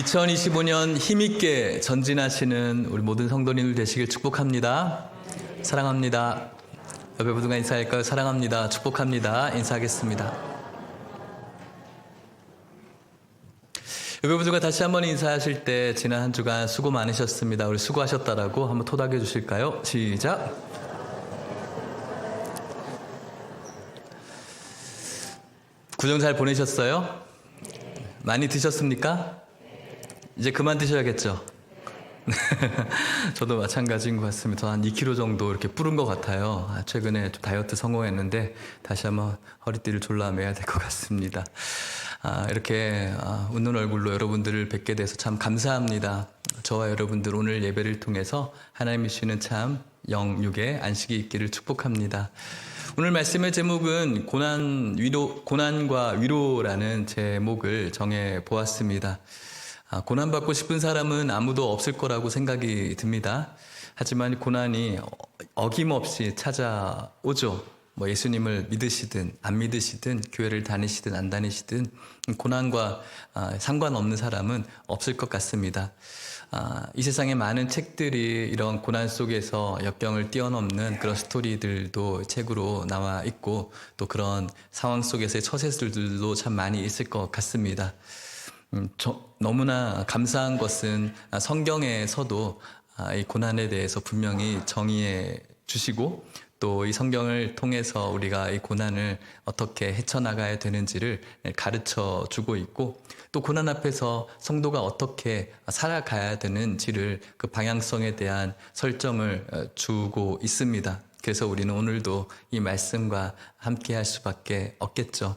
2025년 힘있게 전진하시는 우리 모든 성도님들 되시길 축복합니다. 사랑합니다. 옆에 분들과 인사할까요? 사랑합니다. 축복합니다. 인사하겠습니다. 옆에 분들과 다시 한번 인사하실 때 지난 한 주간 수고 많으셨습니다. 우리 수고하셨다라고 한번 토닥여 주실까요? 시작. 구정 잘 보내셨어요? 많이 드셨습니까? 이제 그만 드셔야겠죠? 저도 마찬가지인 것 같습니다. 한 2kg 정도 이렇게 뿌른 것 같아요. 최근에 좀 다이어트 성공했는데 다시 한번 허리띠를 졸라매야 될 것 같습니다. 이렇게 웃는 얼굴로 여러분들을 뵙게 돼서 참 감사합니다. 저와 여러분들 오늘 예배를 통해서 하나님이 주시는 참 영육의 안식이 있기를 축복합니다. 오늘 말씀의 제목은 고난과 위로라는 제목을 정해 보았습니다. 고난받고 싶은 사람은 아무도 없을 거라고 생각이 듭니다. 하지만 고난이 어김없이 찾아오죠. 예수님을 믿으시든 안 믿으시든 교회를 다니시든 안 다니시든 고난과 상관없는 사람은 없을 것 같습니다. 이 세상에 많은 책들이 이런 고난 속에서 역경을 뛰어넘는 그런 스토리들도 책으로 나와 있고 또 그런 상황 속에서의 처세술들도 참 많이 있을 것 같습니다. 너무나 감사한 것은 성경에서도 이 고난에 대해서 분명히 정의해 주시고 또 이 성경을 통해서 우리가 이 고난을 어떻게 헤쳐나가야 되는지를 가르쳐 주고 있고 또 고난 앞에서 성도가 어떻게 살아가야 되는지를 그 방향성에 대한 설정을 주고 있습니다. 그래서 우리는 오늘도 이 말씀과 함께 할 수밖에 없겠죠.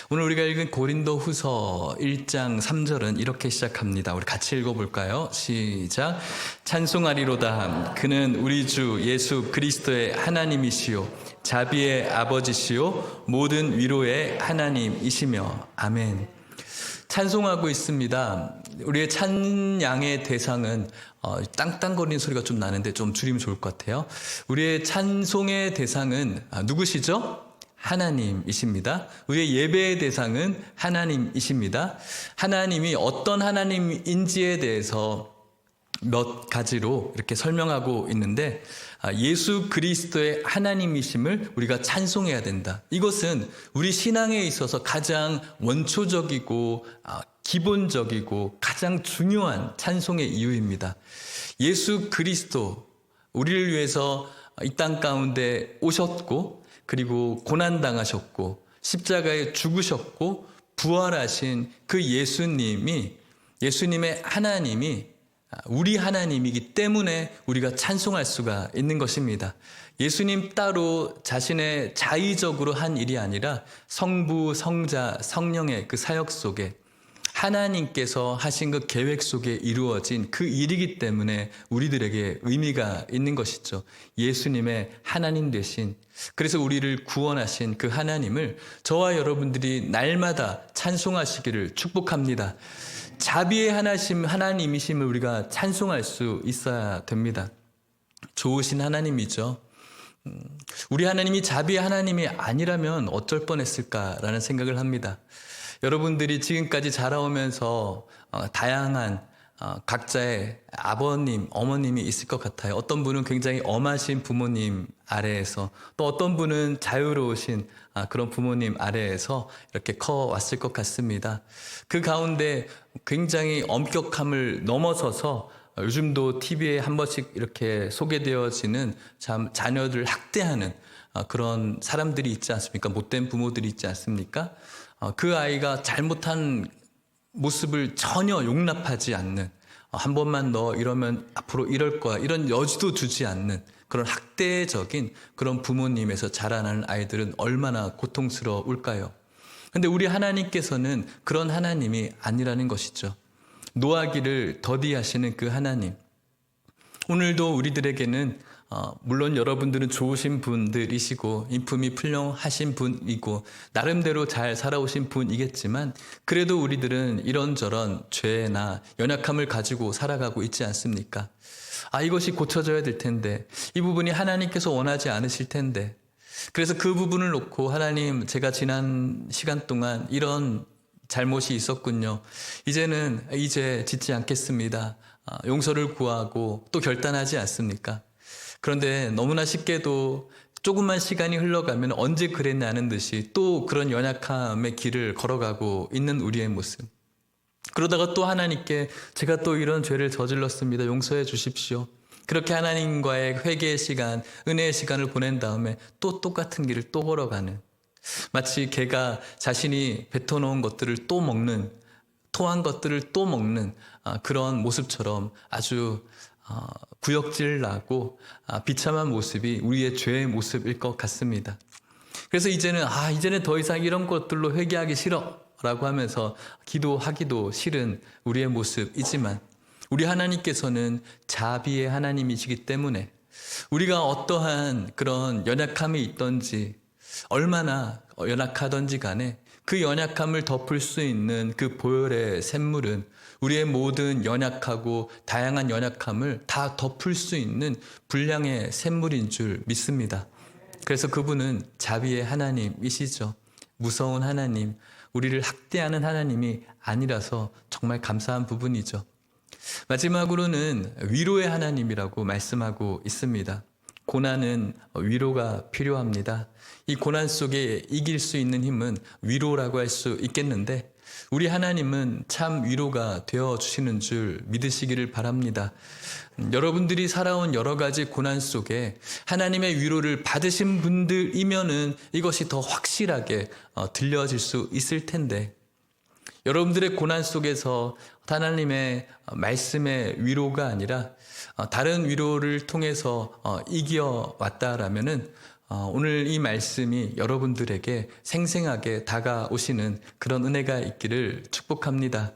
오늘 우리가 읽은 고린도후서 1장 3절은 이렇게 시작합니다. 우리 같이 읽어볼까요? 시작. 찬송하리로다. 그는 우리 주 예수 그리스도의 하나님이시요 자비의 아버지시요 모든 위로의 하나님이시며 아멘. 찬송하고 있습니다. 우리의 찬양의 대상은 땅땅거리는 소리가 좀 나는데 좀 줄이면 좋을 것 같아요. 우리의 찬송의 대상은 누구시죠? 하나님이십니다. 우리의 예배의 대상은 하나님이십니다. 하나님이 어떤 하나님인지에 대해서 몇 가지로 이렇게 설명하고 있는데 예수 그리스도의 하나님이심을 우리가 찬송해야 된다. 이것은 우리 신앙에 있어서 가장 원초적이고 기본적이고 가장 중요한 찬송의 이유입니다. 예수 그리스도 우리를 위해서 이 땅 가운데 오셨고 그리고 고난당하셨고 십자가에 죽으셨고 부활하신 그 예수님의 하나님이 우리 하나님이기 때문에 우리가 찬송할 수가 있는 것입니다. 예수님 따로 자신의 자의적으로 한 일이 아니라 성부, 성자, 성령의 그 사역 속에 하나님께서 하신 그 계획 속에 이루어진 그 일이기 때문에 우리들에게 의미가 있는 것이죠. 예수님의 하나님 되신, 그래서 우리를 구원하신 그 하나님을 저와 여러분들이 날마다 찬송하시기를 축복합니다. 자비의 하나님이심을 우리가 찬송할 수 있어야 됩니다. 좋으신 하나님이죠. 우리 하나님이 자비의 하나님이 아니라면 어쩔 뻔했을까라는 생각을 합니다. 여러분들이 지금까지 자라오면서 다양한 각자의 아버님, 어머님이 있을 것 같아요. 어떤 분은 굉장히 엄하신 부모님 아래에서 또 어떤 분은 자유로우신 그런 부모님 아래에서 이렇게 커왔을 것 같습니다. 그 가운데 굉장히 엄격함을 넘어서서 요즘도 TV에 한 번씩 이렇게 소개되어지는 참 자녀들 학대하는 그런 사람들이 있지 않습니까? 못된 부모들이 있지 않습니까? 그 아이가 잘못한 모습을 전혀 용납하지 않는, 한 번만 너 이러면 앞으로 이럴 거야, 이런 여지도 두지 않는 그런 학대적인 그런 부모님에서 자라나는 아이들은 얼마나 고통스러울까요? 근데 우리 하나님께서는 그런 하나님이 아니라는 것이죠. 노하기를 더디하시는 그 하나님. 오늘도 우리들에게는 물론 여러분들은 좋으신 분들이시고 인품이 훌륭하신 분이고 나름대로 잘 살아오신 분이겠지만 그래도 우리들은 이런저런 죄나 연약함을 가지고 살아가고 있지 않습니까? 이것이 고쳐져야 될 텐데 이 부분이 하나님께서 원하지 않으실 텐데 그래서 그 부분을 놓고 하나님 제가 지난 시간 동안 이런 잘못이 있었군요. 이제 짓지 않겠습니다. 용서를 구하고 또 결단하지 않습니까? 그런데 너무나 쉽게도 조금만 시간이 흘러가면 언제 그랬냐는 듯이 또 그런 연약함의 길을 걸어가고 있는 우리의 모습. 그러다가 또 하나님께 제가 또 이런 죄를 저질렀습니다. 용서해 주십시오. 그렇게 하나님과의 회개의 시간, 은혜의 시간을 보낸 다음에 또 똑같은 길을 또 걸어가는, 마치 개가 자신이 뱉어놓은 것들을 또 먹는, 토한 것들을 또 먹는 그런 모습처럼 아주 구역질 나고 비참한 모습이 우리의 죄의 모습일 것 같습니다. 그래서 이제는 더 이상 이런 것들로 회개하기 싫어 라고 하면서 기도하기도 싫은 우리의 모습이지만, 우리 하나님께서는 자비의 하나님이시기 때문에 우리가 어떠한 그런 연약함이 있든지, 얼마나 연약하든지 간에 그 연약함을 덮을 수 있는 그 보혈의 샘물은 우리의 모든 연약하고 다양한 연약함을 다 덮을 수 있는 분량의 샘물인 줄 믿습니다. 그래서 그분은 자비의 하나님이시죠. 무서운 하나님, 우리를 학대하는 하나님이 아니라서 정말 감사한 부분이죠. 마지막으로는 위로의 하나님이라고 말씀하고 있습니다. 고난은 위로가 필요합니다. 이 고난 속에 이길 수 있는 힘은 위로라고 할 수 있겠는데, 우리 하나님은 참 위로가 되어 주시는 줄 믿으시기를 바랍니다. 여러분들이 살아온 여러 가지 고난 속에 하나님의 위로를 받으신 분들이면은 이것이 더 확실하게 들려질 수 있을 텐데, 여러분들의 고난 속에서 하나님의 말씀의 위로가 아니라 다른 위로를 통해서 이겨왔다라면은 오늘 이 말씀이 여러분들에게 생생하게 다가오시는 그런 은혜가 있기를 축복합니다.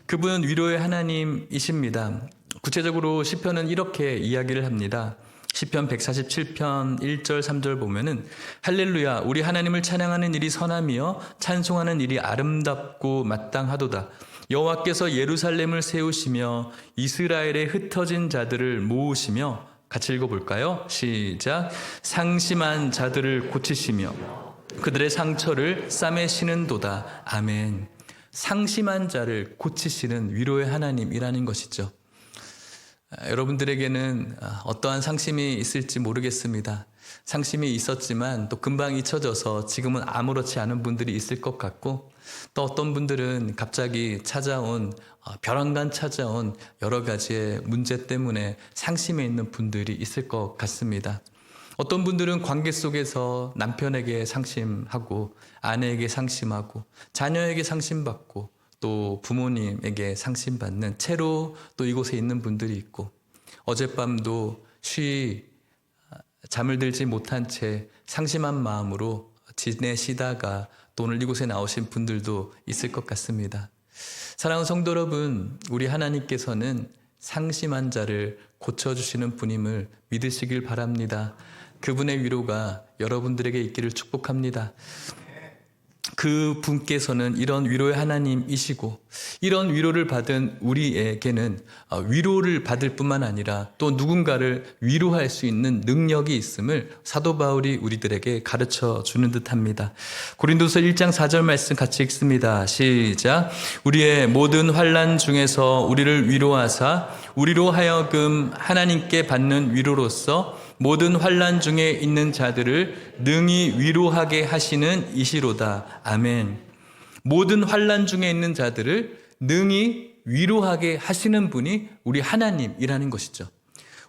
그분은 위로의 하나님이십니다. 구체적으로 시편은 이렇게 이야기를 합니다. 시편 147편 1절 3절 보면은 할렐루야, 우리 하나님을 찬양하는 일이 선하며 찬송하는 일이 아름답고 마땅하도다. 여호와께서 예루살렘을 세우시며 이스라엘의 흩어진 자들을 모으시며, 같이 읽어볼까요? 시작. 상심한 자들을 고치시며 그들의 상처를 싸매시는도다. 아멘. 상심한 자를 고치시는 위로의 하나님이라는 것이죠. 여러분들에게는 어떠한 상심이 있을지 모르겠습니다. 상심이 있었지만 또 금방 잊혀져서 지금은 아무렇지 않은 분들이 있을 것 같고, 또 어떤 분들은 갑자기 벼랑간 찾아온 여러 가지의 문제 때문에 상심해 있는 분들이 있을 것 같습니다. 어떤 분들은 관계 속에서 남편에게 상심하고, 아내에게 상심하고, 자녀에게 상심받고, 또 부모님에게 상심받는 채로 또 이곳에 있는 분들이 있고, 어젯밤도 잠을 들지 못한 채 상심한 마음으로 지내시다가 또 오늘 이곳에 나오신 분들도 있을 것 같습니다. 사랑하는 성도 여러분, 우리 하나님께서는 상심한 자를 고쳐주시는 분임을 믿으시길 바랍니다. 그분의 위로가 여러분들에게 있기를 축복합니다. 그 분께서는 이런 위로의 하나님이시고, 이런 위로를 받은 우리에게는 위로를 받을 뿐만 아니라 또 누군가를 위로할 수 있는 능력이 있음을 사도 바울이 우리들에게 가르쳐 주는 듯합니다. 고린도서 1장 4절 말씀 같이 읽습니다. 시작. 우리의 모든 환난 중에서 우리를 위로하사 우리로 하여금 하나님께 받는 위로로서 모든 환난 중에 있는 자들을 능히 위로하게 하시는 이시로다. 아멘. 모든 환난 중에 있는 자들을 능히 위로하게 하시는 분이 우리 하나님이라는 것이죠.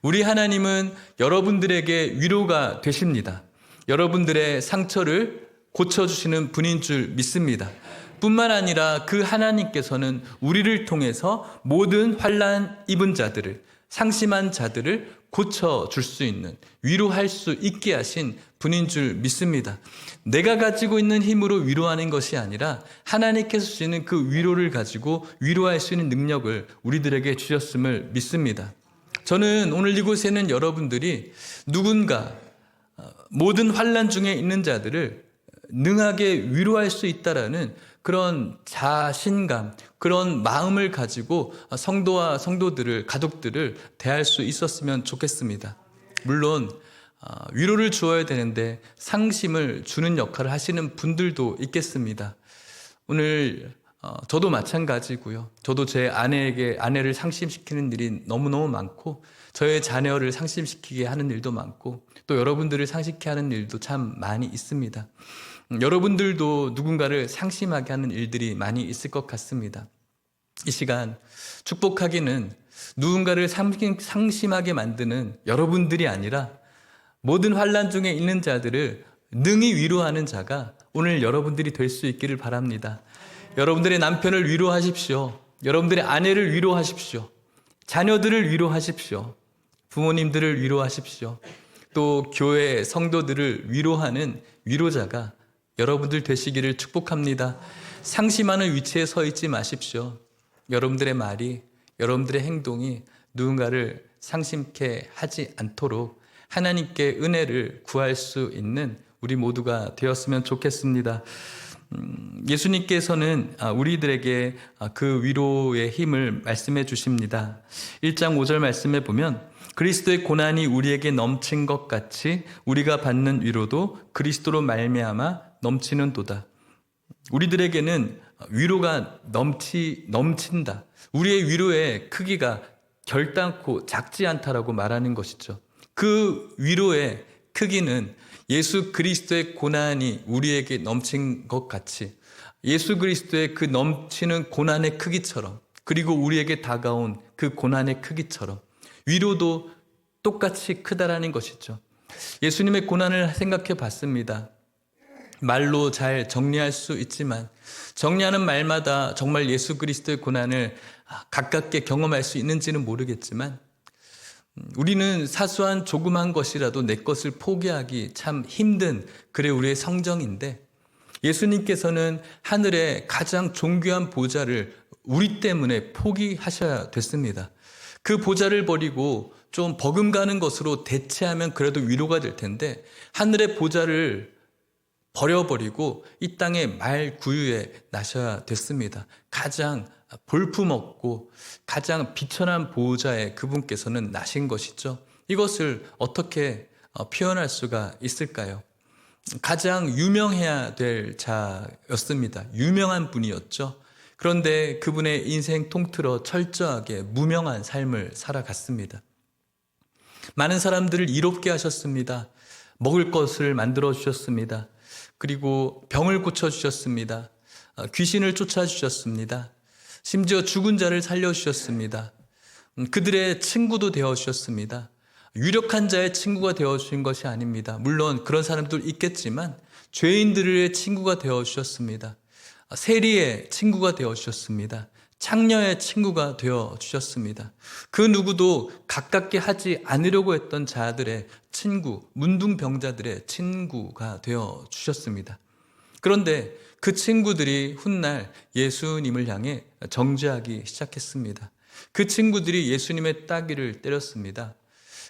우리 하나님은 여러분들에게 위로가 되십니다. 여러분들의 상처를 고쳐주시는 분인 줄 믿습니다. 뿐만 아니라 그 하나님께서는 우리를 통해서 모든 환난 입은 자들을, 상심한 자들을 고쳐줄 수 있는, 위로할 수 있게 하신 분인 줄 믿습니다. 내가 가지고 있는 힘으로 위로하는 것이 아니라 하나님께서 주시는 그 위로를 가지고 위로할 수 있는 능력을 우리들에게 주셨음을 믿습니다. 저는 오늘 이곳에 있는 여러분들이 누군가 모든 환난 중에 있는 자들을 능하게 위로할 수 있다라는 그런 자신감, 그런 마음을 가지고 성도와 성도들을, 가족들을 대할 수 있었으면 좋겠습니다. 물론 위로를 주어야 되는데 상심을 주는 역할을 하시는 분들도 있겠습니다. 오늘 저도 마찬가지고요. 저도 제 아내를 상심시키는 일이 너무너무 많고, 저의 자녀를 상심시키게 하는 일도 많고, 또 여러분들을 상심케 하는 일도 참 많이 있습니다. 여러분들도 누군가를 상심하게 하는 일들이 많이 있을 것 같습니다. 이 시간 축복하기는 누군가를 상심하게 만드는 여러분들이 아니라 모든 환난 중에 있는 자들을 능히 위로하는 자가 오늘 여러분들이 될 수 있기를 바랍니다. 여러분들의 남편을 위로하십시오. 여러분들의 아내를 위로하십시오. 자녀들을 위로하십시오. 부모님들을 위로하십시오. 또 교회 성도들을 위로하는 위로자가 여러분들 되시기를 축복합니다. 상심하는 위치에 서 있지 마십시오. 여러분들의 말이, 여러분들의 행동이 누군가를 상심케 하지 않도록 하나님께 은혜를 구할 수 있는 우리 모두가 되었으면 좋겠습니다. 예수님께서는 우리들에게 그 위로의 힘을 말씀해 주십니다. 1장 5절 말씀에 보면 그리스도의 고난이 우리에게 넘친 것 같이 우리가 받는 위로도 그리스도로 말미암아 넘치는도다. 우리들에게는 위로가 넘친다. 우리의 위로의 크기가 결단코 작지 않다라고 말하는 것이죠. 그 위로의 크기는 예수 그리스도의 고난이 우리에게 넘친 것 같이 예수 그리스도의 그 넘치는 고난의 크기처럼, 그리고 우리에게 다가온 그 고난의 크기처럼 위로도 똑같이 크다라는 것이죠. 예수님의 고난을 생각해 봤습니다. 말로 잘 정리할 수 있지만 정리하는 말마다 정말 예수 그리스도의 고난을 가깝게 경험할 수 있는지는 모르겠지만 우리는 사소한 조그만 것이라도 내 것을 포기하기 참 힘든, 그래 우리의 성정인데, 예수님께서는 하늘의 가장 존귀한 보좌를 우리 때문에 포기하셔야 됐습니다. 그 보좌를 버리고 좀 버금가는 것으로 대체하면 그래도 위로가 될 텐데, 하늘의 보좌를 버려버리고 이 땅의 말구유에 나셔야 됐습니다. 가장 볼품없고 가장 비천한 보호자의 그분께서는 나신 것이죠. 이것을 어떻게 표현할 수가 있을까요? 가장 유명해야 될 자였습니다. 유명한 분이었죠. 그런데 그분의 인생 통틀어 철저하게 무명한 삶을 살아갔습니다. 많은 사람들을 이롭게 하셨습니다. 먹을 것을 만들어 주셨습니다. 그리고 병을 고쳐주셨습니다. 귀신을 쫓아주셨습니다. 심지어 죽은 자를 살려주셨습니다. 그들의 친구도 되어주셨습니다. 유력한 자의 친구가 되어주신 것이 아닙니다. 물론 그런 사람도 있겠지만 죄인들의 친구가 되어주셨습니다. 세리의 친구가 되어주셨습니다. 창녀의 친구가 되어주셨습니다. 그 누구도 가깝게 하지 않으려고 했던 자들의 친구, 문둥병자들의 친구가 되어주셨습니다. 그런데 그 친구들이 훗날 예수님을 향해 정죄하기 시작했습니다. 그 친구들이 예수님의 따귀를 때렸습니다.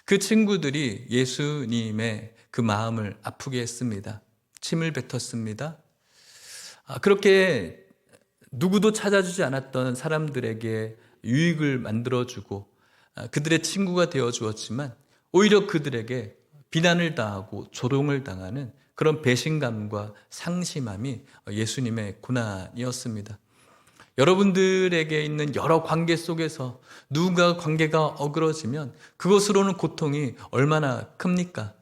그 친구들이 예수님의 그 마음을 아프게 했습니다. 침을 뱉었습니다. 그렇게 누구도 찾아주지 않았던 사람들에게 유익을 만들어주고 그들의 친구가 되어주었지만 오히려 그들에게 비난을 당하고 조롱을 당하는 그런 배신감과 상심함이 예수님의 고난이었습니다. 여러분들에게 있는 여러 관계 속에서 누군가 관계가 어그러지면 그것으로는 고통이 얼마나 큽니까?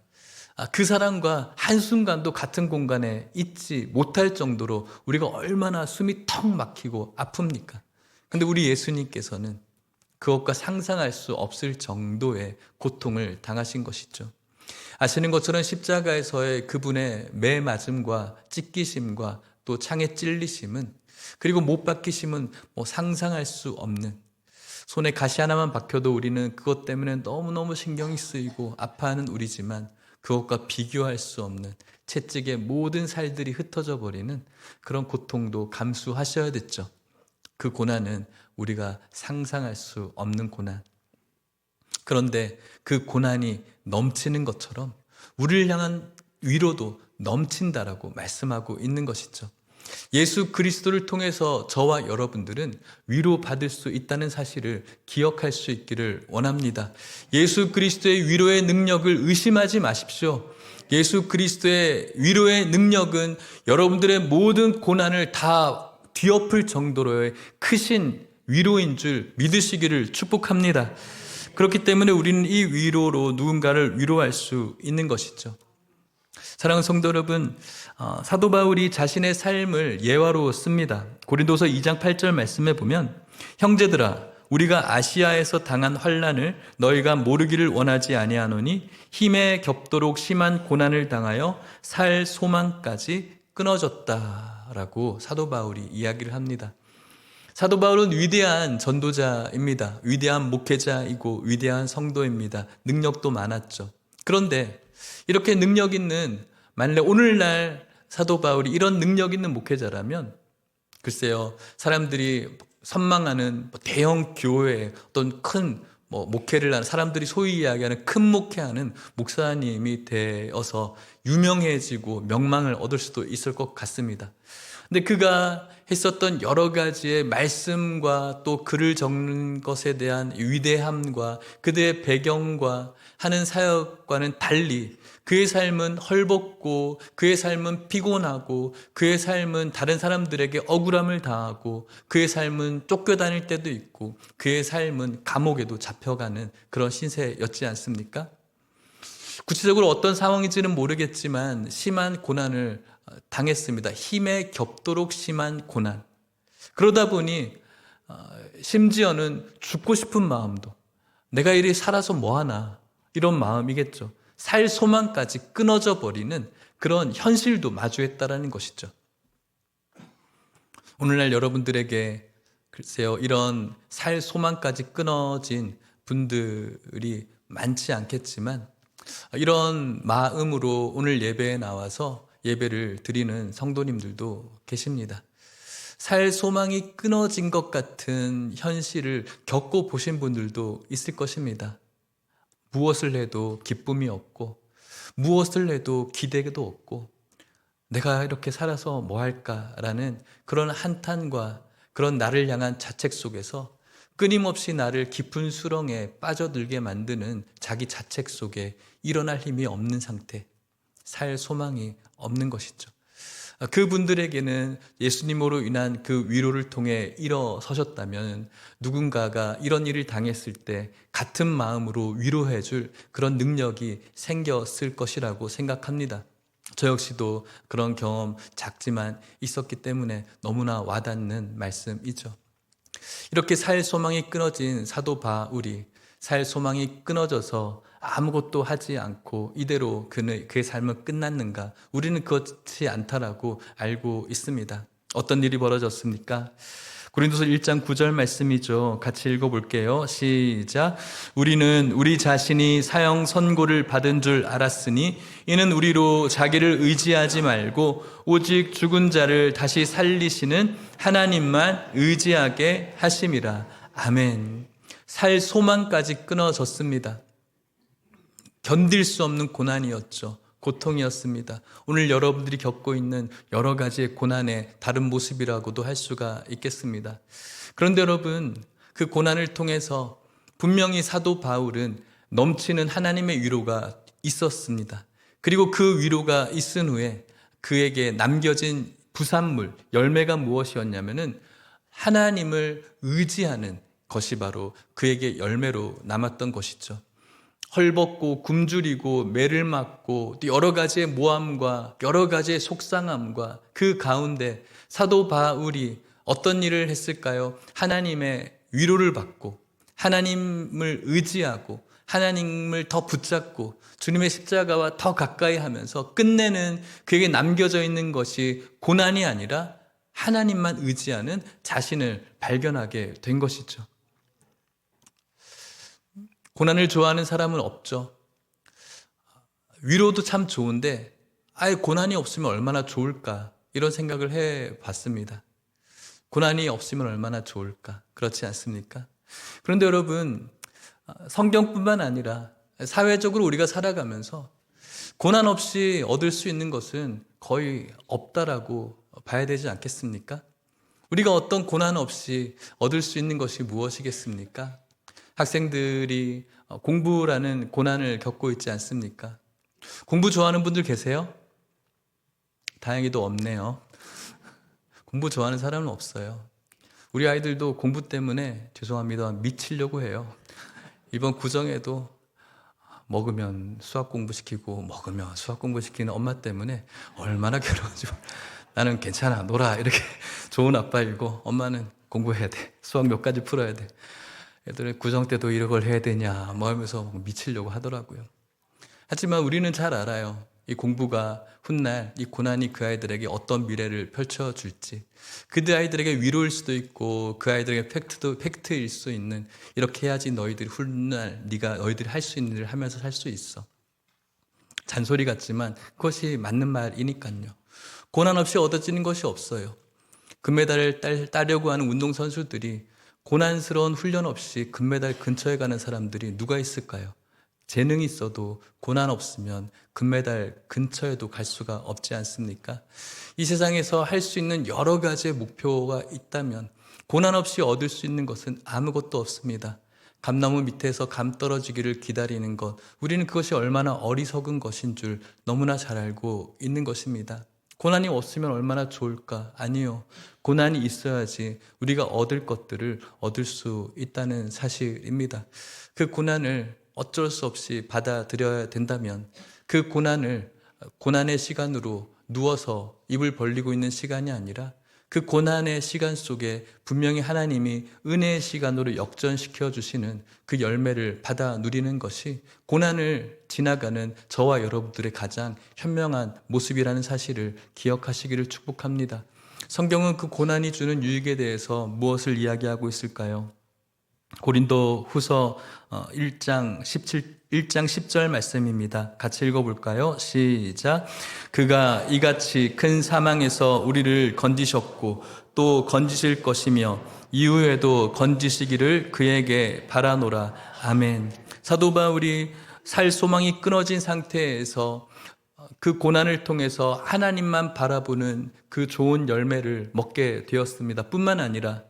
그 사람과 한순간도 같은 공간에 있지 못할 정도로 우리가 얼마나 숨이 턱 막히고 아픕니까? 근데 우리 예수님께서는 그것과 상상할 수 없을 정도의 고통을 당하신 것이죠. 아시는 것처럼 십자가에서의 그분의 매 맞음과 찢기심과 또 창에 찔리심은, 그리고 못 박히심은 상상할 수 없는, 손에 가시 하나만 박혀도 우리는 그것 때문에 너무너무 신경이 쓰이고 아파하는 우리지만 그것과 비교할 수 없는, 채찍에 모든 살들이 흩어져 버리는 그런 고통도 감수하셔야 됐죠. 그 고난은 우리가 상상할 수 없는 고난. 그런데 그 고난이 넘치는 것처럼 우리를 향한 위로도 넘친다라고 말씀하고 있는 것이죠. 예수 그리스도를 통해서 저와 여러분들은 위로받을 수 있다는 사실을 기억할 수 있기를 원합니다. 예수 그리스도의 위로의 능력을 의심하지 마십시오. 예수 그리스도의 위로의 능력은 여러분들의 모든 고난을 다 뒤엎을 정도로의 크신 위로인 줄 믿으시기를 축복합니다. 그렇기 때문에 우리는 이 위로로 누군가를 위로할 수 있는 것이죠. 사랑하는 성도 여러분, 사도 바울이 자신의 삶을 예화로 씁니다. 고린도서 2장 8절 말씀에 보면, 형제들아 우리가 아시아에서 당한 환난을 너희가 모르기를 원하지 아니하노니 힘에 겹도록 심한 고난을 당하여 살 소망까지 끊어졌다라고 사도 바울이 이야기를 합니다. 사도 바울은 위대한 전도자입니다. 위대한 목회자이고 위대한 성도입니다. 능력도 많았죠. 그런데 이렇게 능력 있는, 만일에 오늘날 사도 바울이 이런 능력 있는 목회자라면 글쎄요, 사람들이 선망하는 대형 교회, 어떤 큰 목회를 하는, 사람들이 소위 이야기하는 큰 목회하는 목사님이 되어서 유명해지고 명망을 얻을 수도 있을 것 같습니다. 근데 그가 했었던 여러 가지의 말씀과 또 글을 적는 것에 대한 위대함과 그들의 배경과 하는 사역과는 달리 그의 삶은 헐벗고 그의 삶은 피곤하고 그의 삶은 다른 사람들에게 억울함을 당하고 그의 삶은 쫓겨다닐 때도 있고 그의 삶은 감옥에도 잡혀가는 그런 신세였지 않습니까? 구체적으로 어떤 상황인지는 모르겠지만 심한 고난을 당했습니다. 힘에 겹도록 심한 고난. 그러다 보니 심지어는 죽고 싶은 마음도, 내가 이리 살아서 뭐하나, 이런 마음이겠죠. 살 소망까지 끊어져 버리는 그런 현실도 마주했다라는 것이죠. 오늘날 여러분들에게 글쎄요, 이런 살 소망까지 끊어진 분들이 많지 않겠지만 이런 마음으로 오늘 예배에 나와서 예배를 드리는 성도님들도 계십니다. 살 소망이 끊어진 것 같은 현실을 겪고 보신 분들도 있을 것입니다. 무엇을 해도 기쁨이 없고 무엇을 해도 기대도 없고 내가 이렇게 살아서 뭐 할까라는 그런 한탄과 그런 나를 향한 자책 속에서 끊임없이 나를 깊은 수렁에 빠져들게 만드는 자기 자책 속에 일어날 힘이 없는 상태, 살 소망이 없는 것이죠. 그분들에게는 예수님으로 인한 그 위로를 통해 일어서셨다면 누군가가 이런 일을 당했을 때 같은 마음으로 위로해 줄 그런 능력이 생겼을 것이라고 생각합니다. 저 역시도 그런 경험 작지만 있었기 때문에 너무나 와닿는 말씀이죠. 이렇게 살 소망이 끊어진 사도 바울이 살 소망이 끊어져서 아무것도 하지 않고 이대로 그의 삶은 끝났는가? 우리는 그렇지 않다라고 알고 있습니다. 어떤 일이 벌어졌습니까? 고린도서 1장 9절 말씀이죠. 같이 읽어볼게요. 시작. 우리는 우리 자신이 사형 선고를 받은 줄 알았으니 이는 우리로 자기를 의지하지 말고 오직 죽은 자를 다시 살리시는 하나님만 의지하게 하심이라. 아멘. 살 소망까지 끊어졌습니다. 견딜 수 없는 고난이었죠. 고통이었습니다. 오늘 여러분들이 겪고 있는 여러 가지의 고난의 다른 모습이라고도 할 수가 있겠습니다. 그런데 여러분, 그 고난을 통해서 분명히 사도 바울은 넘치는 하나님의 위로가 있었습니다. 그리고 그 위로가 있은 후에 그에게 남겨진 부산물, 열매가 무엇이었냐면은 하나님을 의지하는 것이 바로 그에게 열매로 남았던 것이죠. 헐벗고 굶주리고 매를 맞고 또 여러 가지의 모함과 여러 가지의 속상함과 그 가운데 사도 바울이 어떤 일을 했을까요? 하나님의 위로를 받고 하나님을 의지하고 하나님을 더 붙잡고 주님의 십자가와 더 가까이 하면서 끝내는 그에게 남겨져 있는 것이 고난이 아니라 하나님만 의지하는 자신을 발견하게 된 것이죠. 고난을 좋아하는 사람은 없죠. 위로도 참 좋은데 아예 고난이 없으면 얼마나 좋을까 이런 생각을 해봤습니다. 고난이 없으면 얼마나 좋을까, 그렇지 않습니까? 그런데 여러분, 성경뿐만 아니라 사회적으로 우리가 살아가면서 고난 없이 얻을 수 있는 것은 거의 없다라고 봐야 되지 않겠습니까? 우리가 어떤 고난 없이 얻을 수 있는 것이 무엇이겠습니까? 학생들이 공부라는 고난을 겪고 있지 않습니까? 공부 좋아하는 분들 계세요? 다행히도 없네요. 공부 좋아하는 사람은 없어요. 우리 아이들도 공부 때문에 죄송합니다 미치려고 해요. 이번 구정에도 먹으면 수학 공부시키고 먹으면 수학 공부시키는 엄마 때문에 얼마나 괴로워지고 나는 괜찮아 놀아 이렇게 좋은 아빠이고 엄마는 공부해야 돼 수학 몇 가지 풀어야 돼 애들은 구정 때도 이런 걸 해야 되냐 뭐 하면서 미치려고 하더라고요. 하지만 우리는 잘 알아요. 이 공부가 훗날 이 고난이 그 아이들에게 어떤 미래를 펼쳐줄지, 그 아이들에게 위로일 수도 있고 그 아이들에게 팩트일 수 있는, 이렇게 해야지 너희들이 훗날 너희들이 할 수 있는 일을 하면서 살 수 있어. 잔소리 같지만 그것이 맞는 말이니까요. 고난 없이 얻어지는 것이 없어요. 금메달을 따려고 하는 운동선수들이 고난스러운 훈련 없이 금메달 근처에 가는 사람들이 누가 있을까요? 재능이 있어도 고난 없으면 금메달 근처에도 갈 수가 없지 않습니까? 이 세상에서 할 수 있는 여러 가지의 목표가 있다면 고난 없이 얻을 수 있는 것은 아무것도 없습니다. 감나무 밑에서 감 떨어지기를 기다리는 것, 우리는 그것이 얼마나 어리석은 것인 줄 너무나 잘 알고 있는 것입니다. 고난이 없으면 얼마나 좋을까? 아니요. 고난이 있어야지 우리가 얻을 것들을 얻을 수 있다는 사실입니다. 그 고난을 어쩔 수 없이 받아들여야 된다면 그 고난의 시간으로 누워서 입을 벌리고 있는 시간이 아니라 그 고난의 시간 속에 분명히 하나님이 은혜의 시간으로 역전시켜 주시는 그 열매를 받아 누리는 것이 고난을 지나가는 저와 여러분들의 가장 현명한 모습이라는 사실을 기억하시기를 축복합니다. 성경은 그 고난이 주는 유익에 대해서 무엇을 이야기하고 있을까요? 고린도 후서 1장 10절 말씀입니다. 같이 읽어볼까요? 시작. 그가 이같이 큰 사망에서 우리를 건지셨고 또 건지실 것이며 이후에도 건지시기를 그에게 바라노라. 아멘. 사도 바울이 살 소망이 끊어진 상태에서 그 고난을 통해서 하나님만 바라보는 그 좋은 열매를 먹게 되었습니다. 뿐만 아니라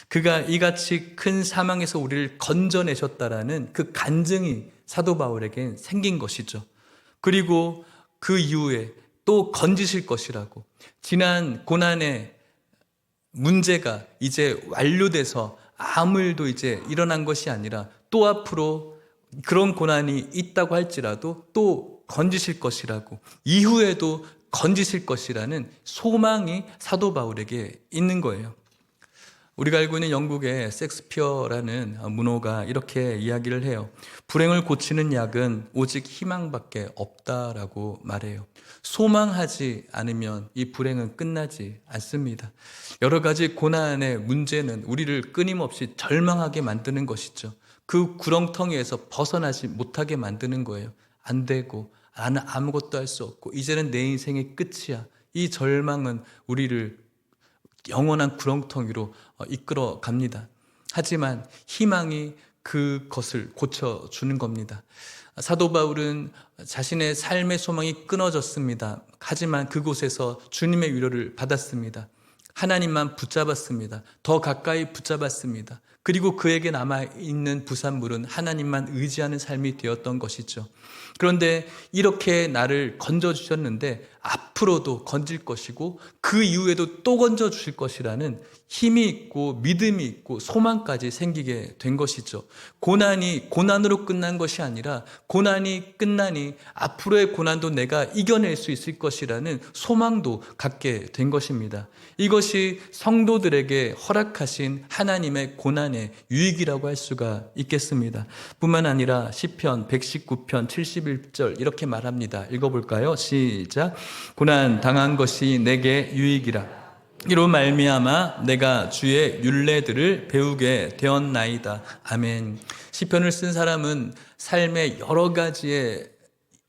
그가 이같이 큰 사망에서 우리를 건져내셨다라는 그 간증이 사도 바울에겐 생긴 것이죠. 그리고 그 이후에 또 건지실 것이라고, 지난 고난의 문제가 이제 완료돼서 아무 일도 이제 일어난 것이 아니라 또 앞으로 그런 고난이 있다고 할지라도 또 건지실 것이라고, 이후에도 건지실 것이라는 소망이 사도 바울에게 있는 거예요. 우리가 알고 있는 영국의 섹스피어라는 문호가 이렇게 이야기를 해요. 불행을 고치는 약은 오직 희망밖에 없다라고 말해요. 소망하지 않으면 이 불행은 끝나지 않습니다. 여러 가지 고난의 문제는 우리를 끊임없이 절망하게 만드는 것이죠. 그 구렁텅이에서 벗어나지 못하게 만드는 거예요. 안 되고 나는 아무것도 할 수 없고 이제는 내 인생의 끝이야. 이 절망은 우리를 영원한 구렁텅이로 이끌어 갑니다. 하지만 희망이 그것을 고쳐주는 겁니다. 사도 바울은 자신의 삶의 소망이 끊어졌습니다. 하지만 그곳에서 주님의 위로를 받았습니다. 하나님만 붙잡았습니다. 더 가까이 붙잡았습니다. 그리고 그에게 남아있는 부산물은 하나님만 의지하는 삶이 되었던 것이죠. 그런데 이렇게 나를 건져주셨는데 앞으로도 건질 것이고 그 이후에도 또 건져주실 것이라는 힘이 있고 믿음이 있고 소망까지 생기게 된 것이죠. 고난이 고난으로 끝난 것이 아니라 고난이 끝나니 앞으로의 고난도 내가 이겨낼 수 있을 것이라는 소망도 갖게 된 것입니다. 이것이 성도들에게 허락하신 하나님의 고난의 유익이라고 할 수가 있겠습니다. 뿐만 아니라 시편 119편 71절 이렇게 말합니다. 읽어볼까요? 시작. 고난 당한 것이 내게 유익이라. 이로 말미암아 내가 주의 율례들을 배우게 되었나이다. 아멘. 시편을 쓴 사람은 삶의 여러 가지의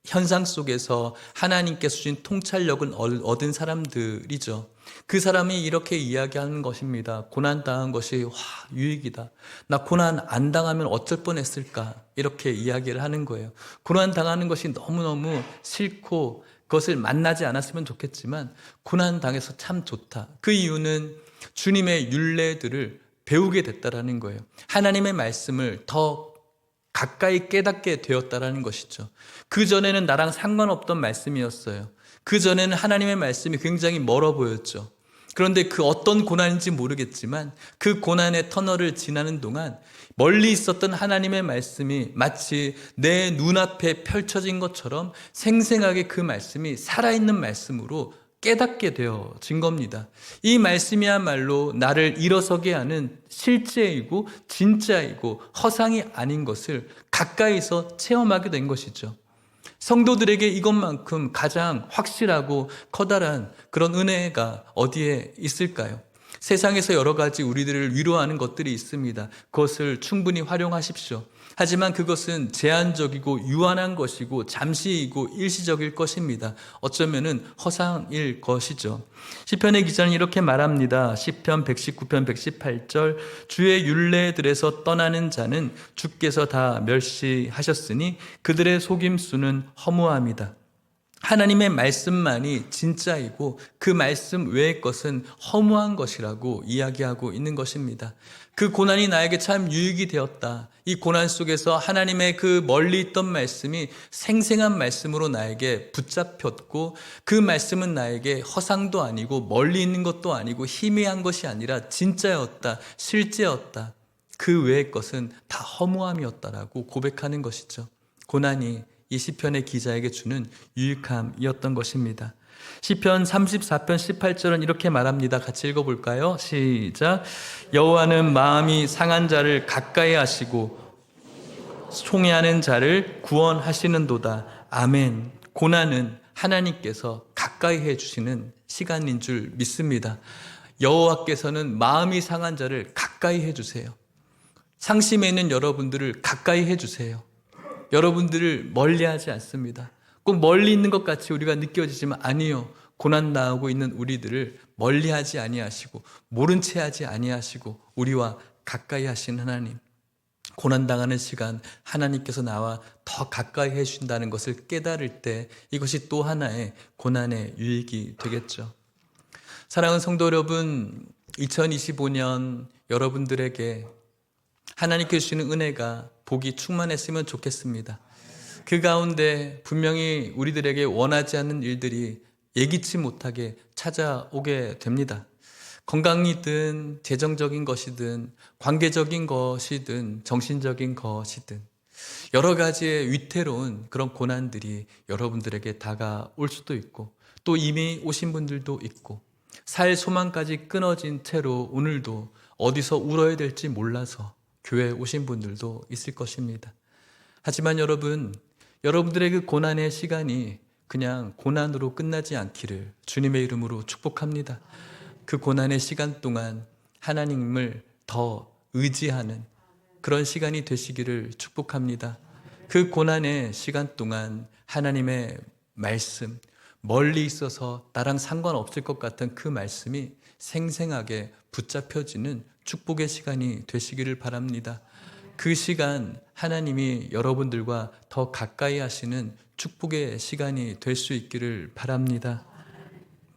현상 속에서 하나님께서 주신 통찰력을 얻은 사람들이죠. 그 사람이 이렇게 이야기하는 것입니다. 고난 당한 것이 유익이다. 나 고난 안 당하면 어쩔 뻔했을까? 이렇게 이야기를 하는 거예요. 고난 당하는 것이 너무너무 싫고 그것을 만나지 않았으면 좋겠지만 고난 당해서 참 좋다. 그 이유는 주님의 율례들을 배우게 됐다라는 거예요. 하나님의 말씀을 더 가까이 깨닫게 되었다라는 것이죠. 그전에는 나랑 상관없던 말씀이었어요. 그전에는 하나님의 말씀이 굉장히 멀어 보였죠. 그런데 그 어떤 고난인지 모르겠지만 그 고난의 터널을 지나는 동안 멀리 있었던 하나님의 말씀이 마치 내 눈앞에 펼쳐진 것처럼 생생하게 그 말씀이 살아있는 말씀으로 깨닫게 되어진 겁니다. 이 말씀이야말로 나를 일어서게 하는 실제이고 진짜이고 허상이 아닌 것을 가까이서 체험하게 된 것이죠. 성도들에게 이것만큼 가장 확실하고 커다란 그런 은혜가 어디에 있을까요? 세상에서 여러 가지 우리들을 위로하는 것들이 있습니다. 그것을 충분히 활용하십시오. 하지만 그것은 제한적이고 유한한 것이고 잠시이고 일시적일 것입니다. 어쩌면은 허상일 것이죠. 시편의 기자는 이렇게 말합니다. 시편 119편 118절 주의 율례들에서 떠나는 자는 주께서 다 멸시하셨으니 그들의 속임수는 허무함이다. 하나님의 말씀만이 진짜이고 그 말씀 외의 것은 허무한 것이라고 이야기하고 있는 것입니다. 그 고난이 나에게 참 유익이 되었다. 이 고난 속에서 하나님의 그 멀리 있던 말씀이 생생한 말씀으로 나에게 붙잡혔고 그 말씀은 나에게 허상도 아니고 멀리 있는 것도 아니고 희미한 것이 아니라 진짜였다. 실제였다. 그 외의 것은 다 허무함이었다라고 고백하는 것이죠. 고난이 이 시편의 기자에게 주는 유익함이었던 것입니다. 시편 34편 18절은 이렇게 말합니다. 같이 읽어볼까요? 시작. 여호와는 마음이 상한 자를 가까이 하시고 총애하는 자를 구원하시는도다. 아멘. 고난은 하나님께서 가까이 해주시는 시간인 줄 믿습니다. 여호와께서는 마음이 상한 자를 가까이 해주세요. 상심에 있는 여러분들을 가까이 해주세요. 여러분들을 멀리하지 않습니다. 꼭 멀리 있는 것 같이 우리가 느껴지지만 아니요. 고난 당하고 있는 우리들을 멀리하지 아니하시고 모른 채 하지 아니하시고 우리와 가까이 하신 하나님. 고난 당하는 시간 하나님께서 나와 더 가까이 해주신다는 것을 깨달을 때 이것이 또 하나의 고난의 유익이 되겠죠. 사랑하는 성도 여러분, 2025년 여러분들에게 하나님께 주시는 은혜가 복이 충만했으면 좋겠습니다. 그 가운데 분명히 우리들에게 원하지 않는 일들이 예기치 못하게 찾아오게 됩니다. 건강이든 재정적인 것이든 관계적인 것이든 정신적인 것이든 여러 가지의 위태로운 그런 고난들이 여러분들에게 다가올 수도 있고 또 이미 오신 분들도 있고 살 소망까지 끊어진 채로 오늘도 어디서 울어야 될지 몰라서 교회에 오신 분들도 있을 것입니다. 하지만 여러분들의 그 고난의 시간이 그냥 고난으로 끝나지 않기를 주님의 이름으로 축복합니다. 그 고난의 시간 동안 하나님을 더 의지하는 그런 시간이 되시기를 축복합니다. 그 고난의 시간 동안 하나님의 말씀, 멀리 있어서 나랑 상관없을 것 같은 그 말씀이 생생하게 붙잡혀지는 축복의 시간이 되시기를 바랍니다. 그 시간 하나님이 여러분들과 더 가까이 하시는 축복의 시간이 될 수 있기를 바랍니다.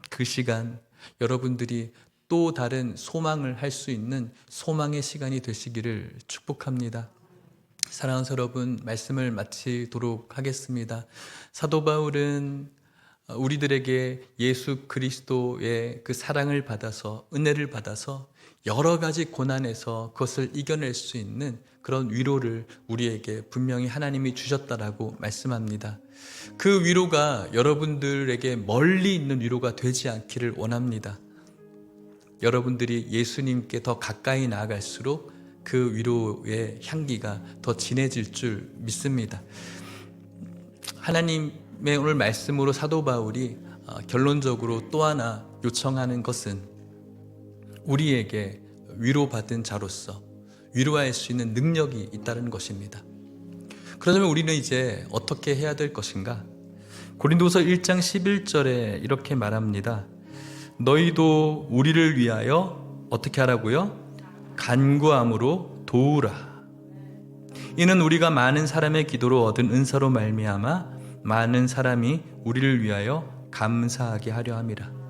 그 시간 여러분들이 또 다른 소망을 할 수 있는 소망의 시간이 되시기를 축복합니다. 사랑하는 여러분, 말씀을 마치도록 하겠습니다. 사도 바울은 우리들에게 예수 그리스도의 그 사랑을 받아서 은혜를 받아서 여러 가지 고난에서 그것을 이겨낼 수 있는 그런 위로를 우리에게 분명히 하나님이 주셨다라고 말씀합니다. 그 위로가 여러분들에게 멀리 있는 위로가 되지 않기를 원합니다. 여러분들이 예수님께 더 가까이 나아갈수록 그 위로의 향기가 더 진해질 줄 믿습니다. 하나님의 오늘 말씀으로 사도 바울이 결론적으로 또 하나 요청하는 것은 우리에게 위로받은 자로서 위로할 수 있는 능력이 있다는 것입니다. 그렇다면 우리는 이제 어떻게 해야 될 것인가? 고린도서 1장 11절에 이렇게 말합니다. 너희도 우리를 위하여 어떻게 하라고요? 간구함으로 도우라. 이는 우리가 많은 사람의 기도로 얻은 은사로 말미암아 많은 사람이 우리를 위하여 감사하게 하려 함이라.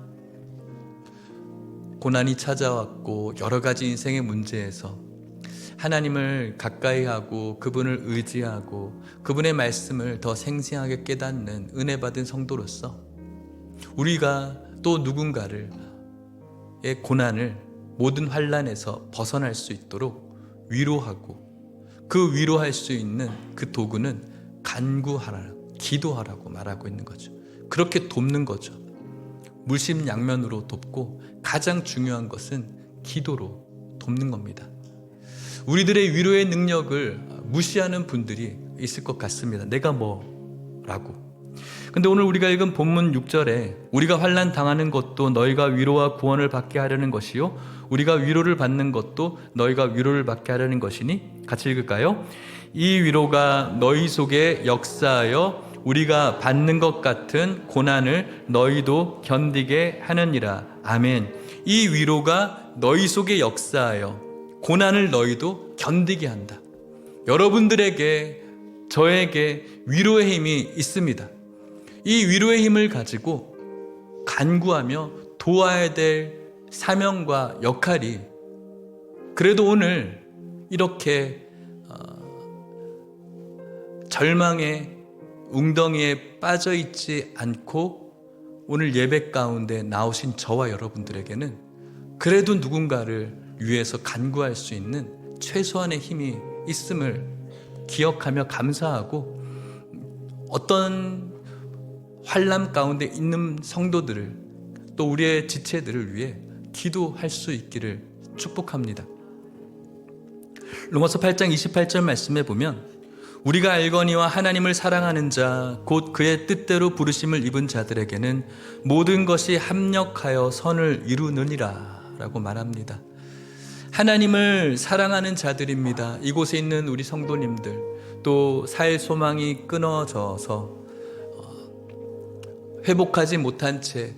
고난이 찾아왔고 여러 가지 인생의 문제에서 하나님을 가까이 하고 그분을 의지하고 그분의 말씀을 더 생생하게 깨닫는 은혜 받은 성도로서 우리가 또 누군가를 고난을, 모든 환난에서 벗어날 수 있도록 위로하고, 그 위로할 수 있는 그 도구는 간구하라, 기도하라고 말하고 있는 거죠. 그렇게 돕는 거죠. 물심양면으로 돕고, 가장 중요한 것은 기도로 돕는 겁니다. 우리들의 위로의 능력을 무시하는 분들이 있을 것 같습니다. 내가 뭐라고. 근데 오늘 우리가 읽은 본문 6절에 우리가 환난 당하는 것도 너희가 위로와 구원을 받게 하려는 것이요 우리가 위로를 받는 것도 너희가 위로를 받게 하려는 것이니, 같이 읽을까요? 이 위로가 너희 속에 역사하여 우리가 받는 것 같은 고난을 너희도 견디게 하느니라. 아멘. 이 위로가 너희 속에 역사하여 고난을 너희도 견디게 한다. 여러분들에게, 저에게 위로의 힘이 있습니다. 이 위로의 힘을 가지고 간구하며 도와야 될 사명과 역할이, 그래도 오늘 이렇게 절망의 웅덩이에 빠져 있지 않고 오늘 예배 가운데 나오신 저와 여러분들에게는 그래도 누군가를 위해서 간구할 수 있는 최소한의 힘이 있음을 기억하며 감사하고, 어떤 환난 가운데 있는 성도들을, 또 우리의 지체들을 위해 기도할 수 있기를 축복합니다. 로마서 8장 28절 말씀에 보면 우리가 알거니와 하나님을 사랑하는 자 곧 그의 뜻대로 부르심을 입은 자들에게는 모든 것이 합력하여 선을 이루느니라 라고 말합니다. 하나님을 사랑하는 자들입니다. 이곳에 있는 우리 성도님들, 또 살 소망이 끊어져서 회복하지 못한 채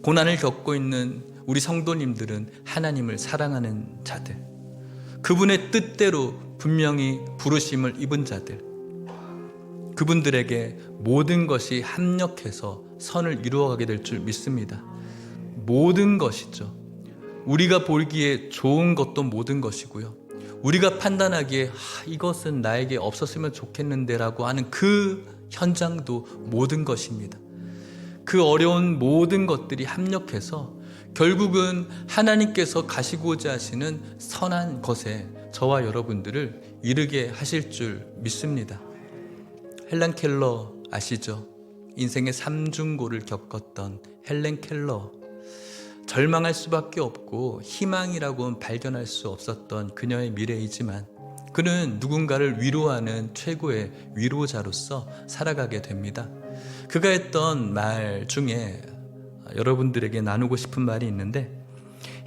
고난을 겪고 있는 우리 성도님들은 하나님을 사랑하는 자들, 그분의 뜻대로 분명히 부르심을 입은 자들, 그분들에게 모든 것이 합력해서 선을 이루어가게 될 줄 믿습니다. 모든 것이죠. 우리가 보기에 좋은 것도 모든 것이고요, 우리가 판단하기에 이것은 나에게 없었으면 좋겠는데 라고 하는 그 현장도 모든 것입니다. 그 어려운 모든 것들이 합력해서 결국은 하나님께서 가시고자 하시는 선한 것에 저와 여러분들을 이르게 하실 줄 믿습니다. 헬렌 켈러 아시죠? 인생의 삼중고를 겪었던 헬렌 켈러, 절망할 수밖에 없고 희망이라고는 발견할 수 없었던 그녀의 미래이지만 그는 누군가를 위로하는 최고의 위로자로서 살아가게 됩니다. 그가 했던 말 중에 여러분들에게 나누고 싶은 말이 있는데,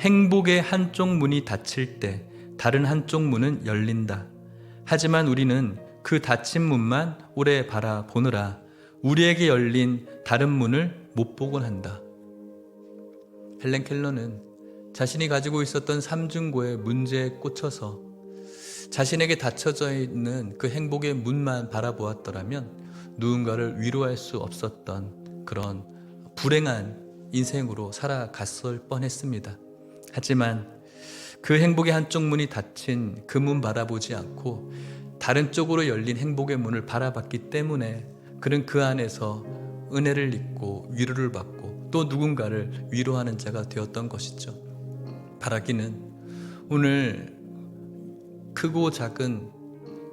행복의 한쪽 문이 닫힐 때 다른 한쪽 문은 열린다. 하지만 우리는 그 닫힌 문만 오래 바라보느라 우리에게 열린 다른 문을 못 보곤 한다. 헬렌 켈러는 자신이 가지고 있었던 삼중고의 문제에 꽂혀서 자신에게 닫혀져 있는 그 행복의 문만 바라보았더라면 누군가를 위로할 수 없었던 그런 불행한 인생으로 살아갔을 뻔했습니다. 하지만 그 행복의 한쪽 문이 닫힌 그 문 바라보지 않고 다른 쪽으로 열린 행복의 문을 바라봤기 때문에 그는 그 안에서 은혜를 입고 위로를 받고 또 누군가를 위로하는 자가 되었던 것이죠. 바라기는 오늘 크고 작은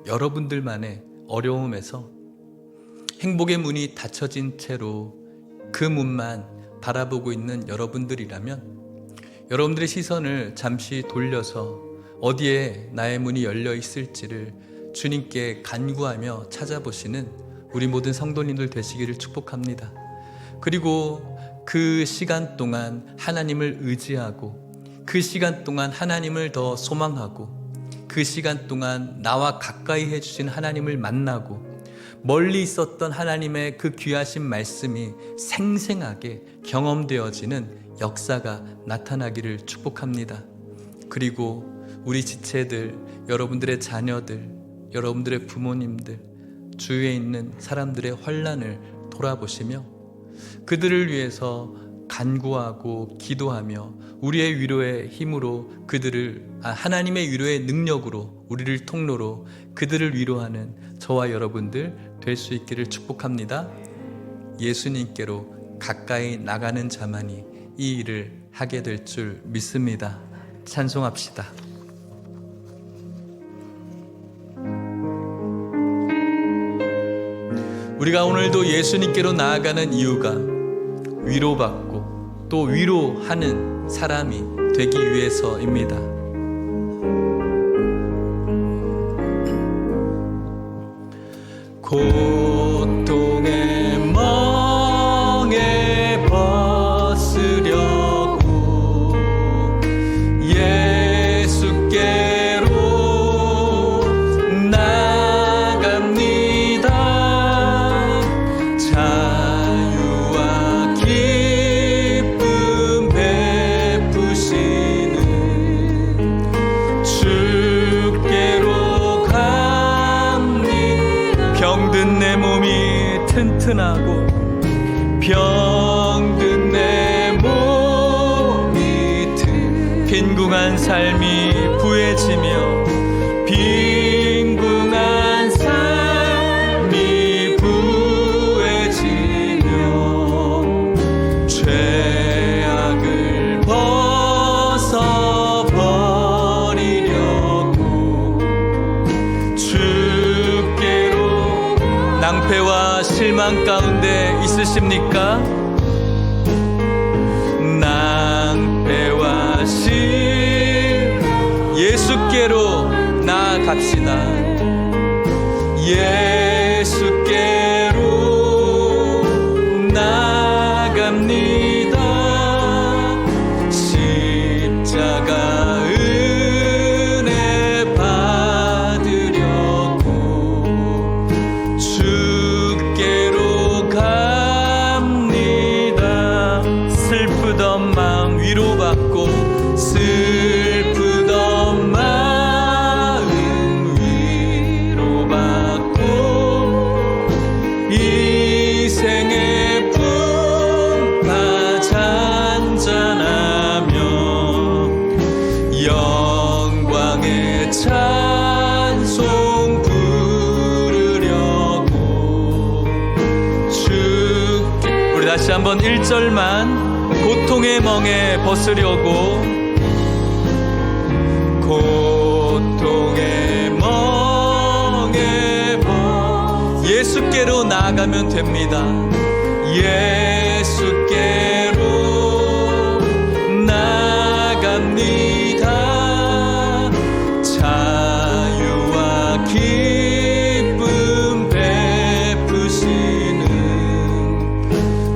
여러분들만의 어려움에서 행복의 문이 닫혀진 채로 그 문만 바라보고 있는 여러분들이라면 여러분들의 시선을 잠시 돌려서 어디에 나의 문이 열려 있을지를 주님께 간구하며 찾아보시는 우리 모든 성도님들 되시기를 축복합니다. 그리고 그 시간 동안 하나님을 의지하고, 그 시간 동안 하나님을 더 소망하고, 그 시간 동안 나와 가까이 해주신 하나님을 만나고, 멀리 있었던 하나님의 그 귀하신 말씀이 생생하게 경험되어지는 역사가 나타나기를 축복합니다. 그리고 우리 지체들, 여러분들의 자녀들, 여러분들의 부모님들, 주위에 있는 사람들의 환난을 돌아보시며 그들을 위해서 간구하고 기도하며 우리의 위로의 힘으로 그들을, 하나님의 위로의 능력으로 우리를 통로로 그들을 위로하는 저와 여러분들 될 수 있기를 축복합니다. 예수님께로 가까이 나가는 자만이 이 일을 하게 될 줄 믿습니다. 찬송합시다. 우리가 오늘도 예수님께로 나아가는 이유가 위로받고 또 위로하는 사람이 되기 위해서입니다. 고통의 멍에 벗으려고 예수께로 나갑니다. 자유와 기쁨 베푸시는 주께로 갑니다. 병든 내 몸이 튼튼하고 병든 내 몸이 빈궁한 삶이 부해지며 빈궁한 삶이 부해지며 죄악을 벗어버리려고 주께로 낭패와 실망 가운데 있으십니까? 낭패와 예수께로 나아갑시다. 예수께로 나아갑니다. 십자가 은혜 받으려고 주께로 갑니다. 슬프던 마음 위로받고 슬프던 마음 위로받고 이 생의 품바 잔잔하며 영광의 찬송 부르려고 주께. 우리 다시 한번 1절만 고통의 멍에 벗으려고 고통의 멍에 예수께로 나아가면 됩니다. 예수께로 나아갑니다. 자유와 기쁨 베푸시는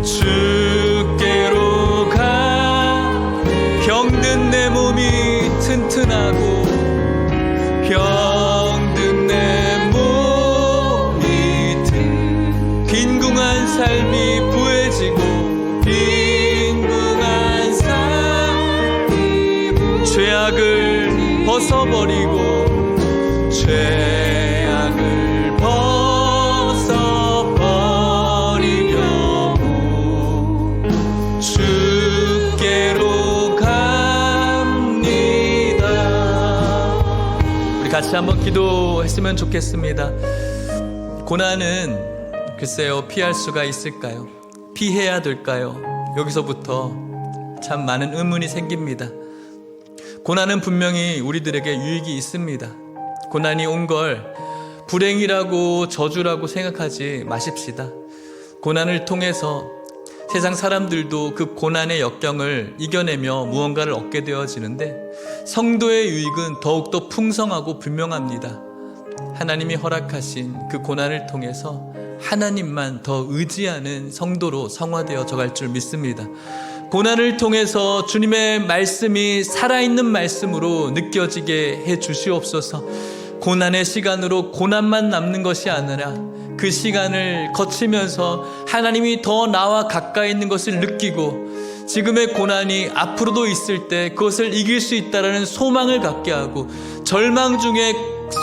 주께로 병든 내 몸이 튼튼하고 병든 내 몸이 빈궁한 삶이 부해지고 빈궁한 삶이 죄악을 벗어버리고 죄악을 벗어버리려고 주께로 갑니다. 우리 같이 한번 기도했으면 좋겠습니다. 고난은 글쎄요, 피할 수가 있을까요? 피해야 될까요? 여기서부터 참 많은 의문이 생깁니다. 고난은 분명히 우리들에게 유익이 있습니다. 고난이 온 걸 불행이라고 저주라고 생각하지 마십시다. 고난을 통해서 세상 사람들도 그 고난의 역경을 이겨내며 무언가를 얻게 되어지는데 성도의 유익은 더욱더 풍성하고 분명합니다. 하나님이 허락하신 그 고난을 통해서 하나님만 더 의지하는 성도로 성화되어져 갈 줄 믿습니다. 고난을 통해서 주님의 말씀이 살아있는 말씀으로 느껴지게 해 주시옵소서. 고난의 시간으로 고난만 남는 것이 아니라 그 시간을 거치면서 하나님이 더 나와 가까이 있는 것을 느끼고 지금의 고난이 앞으로도 있을 때 그것을 이길 수 있다는 소망을 갖게 하고 절망 중에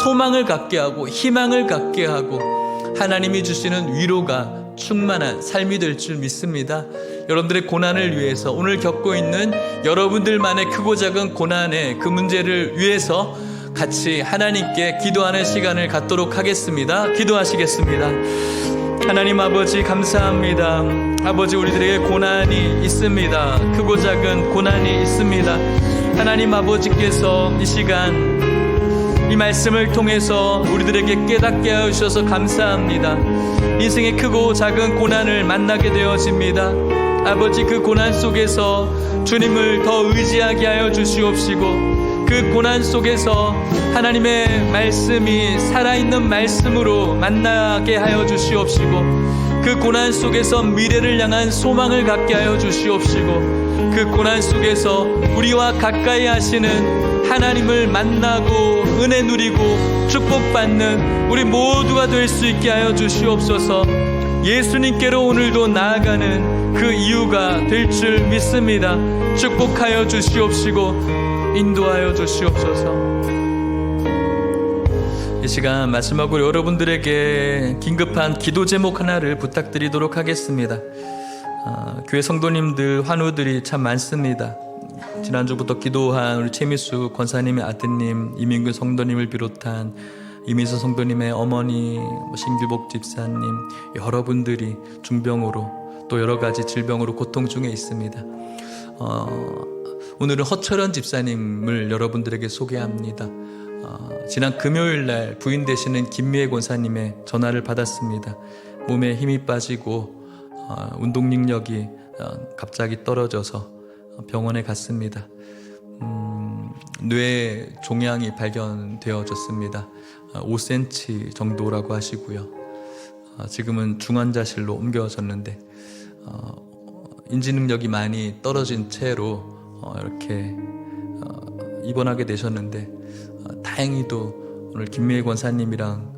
소망을 갖게 하고 희망을 갖게 하고 하나님이 주시는 위로가 충만한 삶이 될 줄 믿습니다. 여러분들의 고난을 위해서 오늘 겪고 있는 여러분들만의 크고 작은 고난의 그 문제를 위해서 같이 하나님께 기도하는 시간을 갖도록 하겠습니다. 기도하시겠습니다. 하나님 아버지 감사합니다. 아버지, 우리들에게 고난이 있습니다. 크고 작은 고난이 있습니다. 하나님 아버지께서 이 시간 이 말씀을 통해서 우리들에게 깨닫게 하여 주셔서 감사합니다. 인생의 크고 작은 고난을 만나게 되어집니다. 아버지, 그 고난 속에서 주님을 더 의지하게 하여 주시옵시고, 그 고난 속에서 하나님의 말씀이 살아있는 말씀으로 만나게 하여 주시옵시고, 그 고난 속에서 미래를 향한 소망을 갖게 하여 주시옵시고, 그 고난 속에서 우리와 가까이 하시는 하나님을 만나고 은혜 누리고 축복받는 우리 모두가 될 수 있게 하여 주시옵소서. 예수님께로 오늘도 나아가는 그 이유가 될 줄 믿습니다. 축복하여 주시옵시고 인도하여 주시옵소서. 이 시간 마지막으로 여러분들에게 긴급한 기도 제목 하나를 부탁드리도록 하겠습니다. 교회 성도님들 환우들이 참 많습니다. 지난주부터 기도한 우리 최미수 권사님의 아드님, 이민근 성도님을 비롯한 이민수 성도님의 어머니, 신규복 집사님, 여러분들이 중병으로 또 여러 가지 질병으로 고통 중에 있습니다. 오늘은 허철원 집사님을 여러분들에게 소개합니다. 지난 금요일날 부인 되시는 김미애 권사님의 전화를 받았습니다. 몸에 힘이 빠지고 운동 능력이 갑자기 떨어져서 병원에 갔습니다. 뇌 종양이 발견되어졌습니다. 5cm 정도라고 하시고요. 지금은 중환자실로 옮겨졌는데 인지 능력이 많이 떨어진 채로 이렇게 입원하게 되셨는데, 다행히도 오늘 김미애 권사님이랑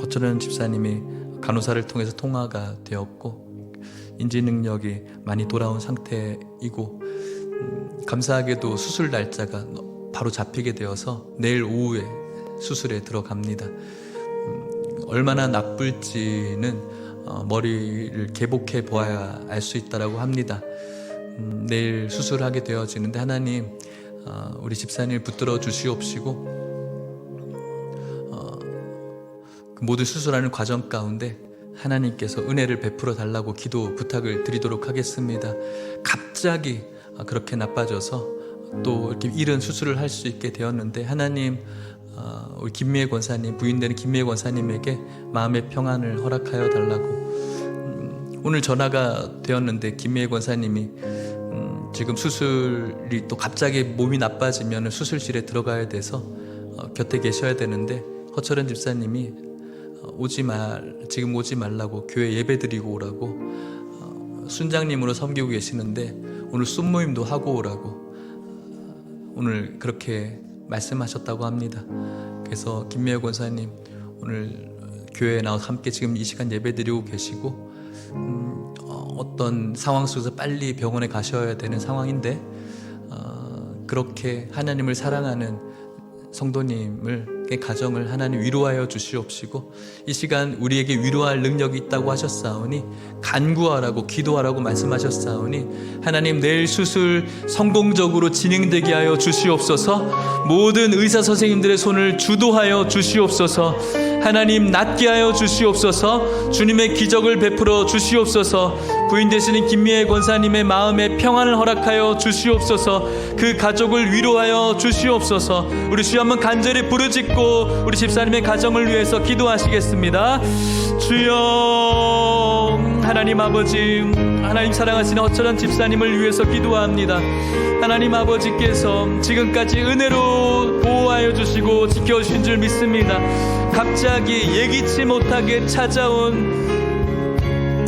허철원 집사님이 간호사를 통해서 통화가 되었고 인지 능력이 많이 돌아온 상태이고, 감사하게도 수술 날짜가 바로 잡히게 되어서 내일 오후에 수술에 들어갑니다. 얼마나 나쁠지는 머리를 개복해 보아야 알 수 있다라고 합니다. 내일 수술하게 되어지는데 하나님, 우리 집사님을 붙들어 주시옵시고, 그 모든 수술하는 과정 가운데 하나님께서 은혜를 베풀어 달라고 기도 부탁을 드리도록 하겠습니다. 갑자기 그렇게 나빠져서 또 이렇게 이른 수술을 할 수 있게 되었는데, 하나님, 우리 김미애 권사님, 부인되는 김미애 권사님에게 마음의 평안을 허락하여 달라고. 오늘 전화가 되었는데 김미애 권사님이 지금 수술이 또 갑자기 몸이 나빠지면 수술실에 들어가야 돼서 곁에 계셔야 되는데, 허철원 집사님이 지금 오지 말라고, 교회 예배 드리고 오라고, 순장님으로 섬기고 계시는데 오늘 순모임도 하고 오라고 오늘 그렇게 말씀하셨다고 합니다. 그래서 김미애 권사님, 오늘 교회에 나와서 함께 지금 이 시간 예배 드리고 계시고, 어떤 상황 속에서 빨리 병원에 가셔야 되는 상황인데, 그렇게 하나님을 사랑하는 성도님을 가정을 하나님 위로하여 주시옵시고, 이 시간 우리에게 위로할 능력이 있다고 하셨사오니 간구하라고 기도하라고 말씀하셨사오니, 하나님 내일 수술 성공적으로 진행되게 하여 주시옵소서. 모든 의사 선생님들의 손을 주도하여 주시옵소서. 하나님 낫게 하여 주시옵소서. 주님의 기적을 베풀어 주시옵소서. 부인 되시는 김미애 권사님의 마음에 평안을 허락하여 주시옵소서. 그 가족을 위로하여 주시옵소서. 우리 주여 한번 간절히 부르짖고 우리 집사님의 가정을 위해서 기도하시겠습니다. 주여, 하나님 아버지, 하나님 사랑하시는 허철원 집사님을 위해서 기도합니다. 하나님 아버지께서 지금까지 은혜로 보호하여 주시고 지켜주신 줄 믿습니다. 갑자기 예기치 못하게 찾아온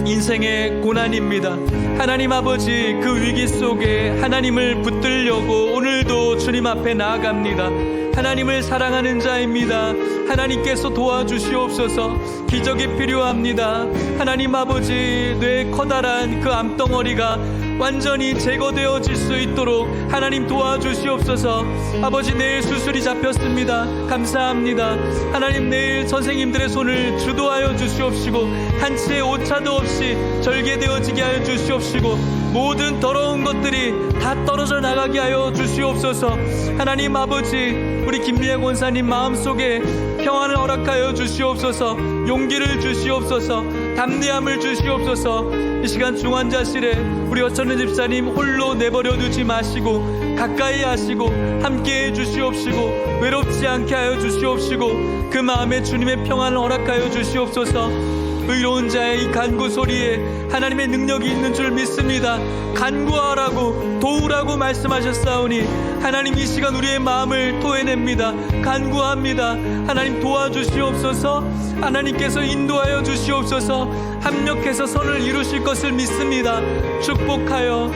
인생의 고난입니다. 하나님 아버지, 그 위기 속에 하나님을 붙들려고 오늘도 주님 앞에 나아갑니다. 하나님을 사랑하는 자입니다. 하나님께서 도와주시옵소서. 기적이 필요합니다. 하나님 아버지, 뇌 커다란 그 암덩어리가 완전히 제거되어질 수 있도록 하나님 도와주시옵소서. 아버지, 내일 수술이 잡혔습니다. 감사합니다. 하나님, 내일 선생님들의 손을 주도하여 주시옵시고, 한치의 오차도 없이 절개되어지게 하여 주시옵시고, 모든 더러운 것들이 다 떨어져 나가게 하여 주시옵소서. 하나님 아버지, 우리 김미애 권사님 마음속에 평안을 허락하여 주시옵소서. 용기를 주시옵소서. 담대함을 주시옵소서. 이 시간 중환자실에 우리 어쩌는 집사님 홀로 내버려 두지 마시고 가까이 하시고 함께해 주시옵시고 외롭지 않게 하여 주시옵시고 그 마음에 주님의 평안을 허락하여 주시옵소서. 의로운 자의 이 간구 소리에 하나님의 능력이 있는 줄 믿습니다. 간구하라고 도우라고 말씀하셨사오니 하나님 이 시간 우리의 마음을 토해냅니다. 간구합니다. 하나님 도와주시옵소서. 하나님께서 인도하여 주시옵소서. 합력해서 선을 이루실 것을 믿습니다. 축복하여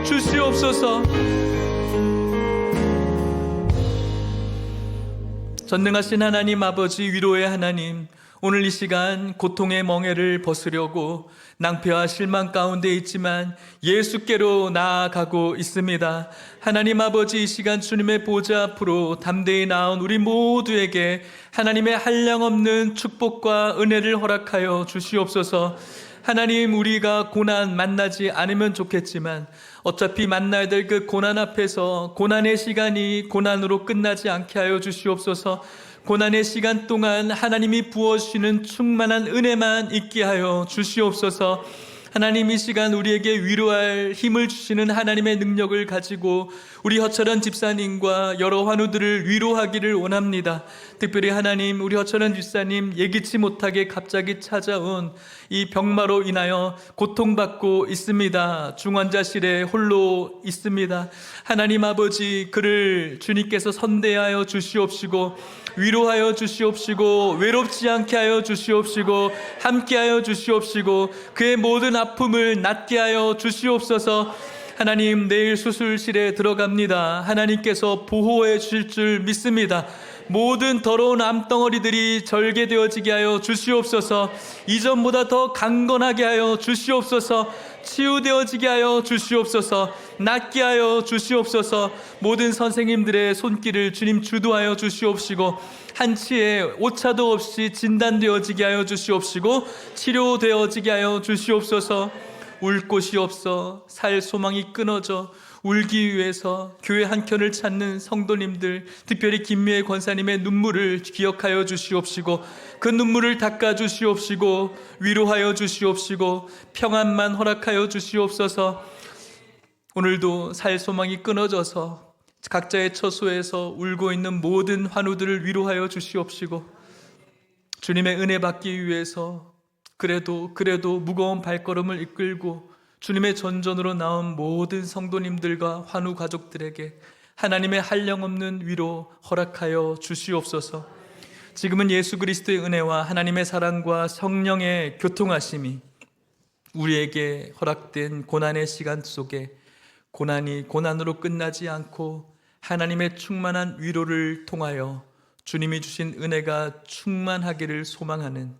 주시옵소서. 전능하신 하나님 아버지, 위로의 하나님, 오늘 이 시간 고통의 멍에를 벗으려고 낭패와 실망 가운데 있지만 예수께로 나아가고 있습니다. 하나님 아버지, 이 시간 주님의 보좌 앞으로 담대히 나온 우리 모두에게 하나님의 한량없는 축복과 은혜를 허락하여 주시옵소서. 하나님, 우리가 고난 만나지 않으면 좋겠지만 어차피 만나야 될 그 고난 앞에서 고난의 시간이 고난으로 끝나지 않게 하여 주시옵소서. 고난의 시간 동안 하나님이 부어주시는 충만한 은혜만 있게 하여 주시옵소서. 하나님, 이 시간 우리에게 위로할 힘을 주시는 하나님의 능력을 가지고 우리 허철원 집사님과 여러 환우들을 위로하기를 원합니다. 특별히 하나님, 우리 허철원 집사님 예기치 못하게 갑자기 찾아온 이 병마로 인하여 고통받고 있습니다. 중환자실에 홀로 있습니다. 하나님 아버지, 그를 주님께서 선대하여 주시옵시고 위로하여 주시옵시고 외롭지 않게 하여 주시옵시고 함께하여 주시옵시고 그의 모든 아픔을 낫게 하여 주시옵소서. 하나님, 내일 수술실에 들어갑니다. 하나님께서 보호해 주실 줄 믿습니다. 모든 더러운 암덩어리들이 절개되어지게 하여 주시옵소서. 이전보다 더 강건하게 하여 주시옵소서. 치유되어지게 하여 주시옵소서. 낫게 하여 주시옵소서. 모든 선생님들의 손길을 주님 주도하여 주시옵시고 한치의 오차도 없이 진단되어지게 하여 주시옵시고 치료되어지게 하여 주시옵소서. 울 곳이 없어 살 소망이 끊어져 울기 위해서 교회 한켠을 찾는 성도님들, 특별히 김미애 권사님의 눈물을 기억하여 주시옵시고 그 눈물을 닦아 주시옵시고 위로하여 주시옵시고 평안만 허락하여 주시옵소서. 오늘도 살 소망이 끊어져서 각자의 처소에서 울고 있는 모든 환우들을 위로하여 주시옵시고 주님의 은혜 받기 위해서 그래도 무거운 발걸음을 이끌고 주님의 전전으로 나온 모든 성도님들과 환우 가족들에게 하나님의 한량없는 위로 허락하여 주시옵소서. 지금은 예수 그리스도의 은혜와 하나님의 사랑과 성령의 교통하심이 우리에게 허락된 고난의 시간 속에 고난이 고난으로 끝나지 않고 하나님의 충만한 위로를 통하여 주님이 주신 은혜가 충만하기를 소망하는,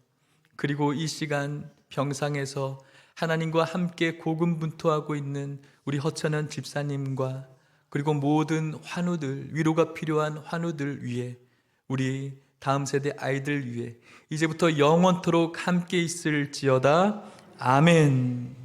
그리고 이 시간 병상에서 하나님과 함께 고군분투하고 있는 우리 허천원 집사님과 그리고 모든 환우들, 위로가 필요한 환우들 위해, 우리 다음 세대 아이들 위해 이제부터 영원토록 함께 있을지어다. 아멘.